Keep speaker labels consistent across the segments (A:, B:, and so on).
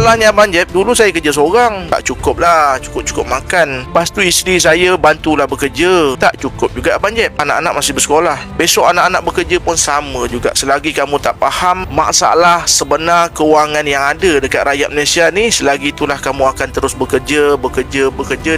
A: Masalahnya Abang Jeb, dulu saya kerja seorang, tak cukup lah, cukup-cukup makan. Lepas tu isteri saya bantulah bekerja, tak cukup juga Abang Jeb. Anak-anak masih bersekolah. Besok anak-anak bekerja pun sama juga. Selagi kamu tak faham masalah sebenar kewangan yang ada dekat rakyat Malaysia ni, selagi itulah kamu akan terus bekerja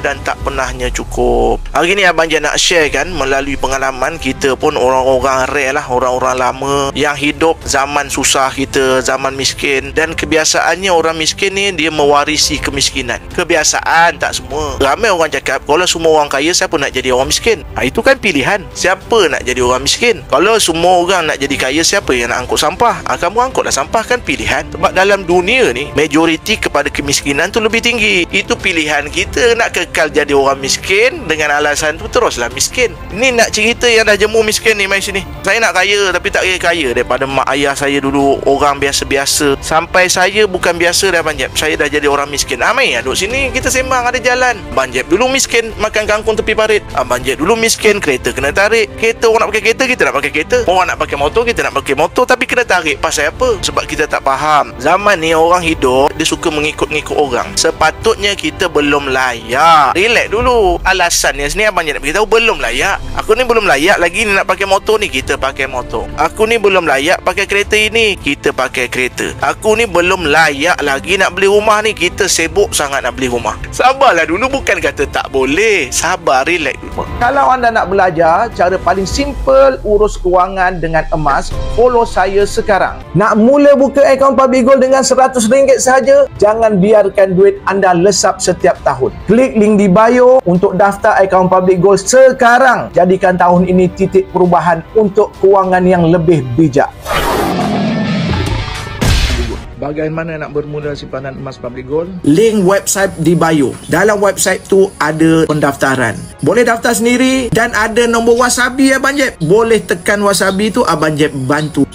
A: dan tak pernahnya cukup. Hari ni Abang Jeb nak share kan, melalui pengalaman kita pun orang-orang rare lah, orang-orang lama yang hidup zaman susah kita, zaman miskin. Dan kebiasaannya orang miskin ni dia mewarisi kemiskinan. Kebiasaan, tak semua. Ramai orang cakap kalau semua orang kaya, siapa nak jadi orang miskin? Itu kan pilihan. Siapa nak jadi orang miskin? Kalau semua orang nak jadi kaya, siapa yang nak angkut sampah? Kamu angkutlah sampah, kan pilihan. Sebab dalam dunia ni majoriti kepada kemiskinan tu lebih tinggi. Itu pilihan kita. Nak kekal jadi orang miskin dengan alasan tu teruslah miskin. Ni nak cerita yang dah jemu miskin ni, mai sini. Saya nak kaya tapi tak kaya daripada mak ayah saya dulu orang biasa-biasa, sampai saya bukan biasa dah Abang Jeb, saya dah jadi orang miskin. Mai duduk sini, kita sembang, ada jalan. Abang Jeb dulu miskin, makan kangkung tepi parit. Abang Jeb dulu miskin, kereta kena tarik. Kereta, orang nak pakai kereta, kita nak pakai kereta. Orang nak pakai motor, kita nak pakai motor. Tapi kena tarik, pasal apa? Sebab kita tak faham. Zaman ni orang hidup, dia suka mengikut-ngikut orang. Sepatutnya kita belum layak. Relax dulu. Alasannya sini Abang Jeb nak beritahu, belum layak. Aku ni belum layak lagi ni nak pakai motor ni, kita pakai motor. Aku ni belum layak pakai kereta ini, kita pakai kereta. Aku ni belum layak lagi nak beli rumah ni, kita sibuk sangat nak beli rumah. Sabarlah dulu, bukan kata tak boleh. Sabar, relax dulu.
B: Kalau anda nak belajar cara paling simple urus kewangan dengan emas, follow saya sekarang. Nak mula buka akaun Public Gold dengan RM100 sahaja? Jangan biarkan duit anda lesap setiap tahun. Klik link di bio untuk daftar akaun Public Gold sekarang. Jadikan tahun ini titik perubahan untuk kewangan yang lebih bijak. Bagaimana nak bermula simpanan emas Public Gold? Link website di bio. Dalam website tu ada pendaftaran. Boleh daftar sendiri dan ada nombor wasabi Abang Jeb. Boleh tekan wasabi tu, Abang Jeb bantu.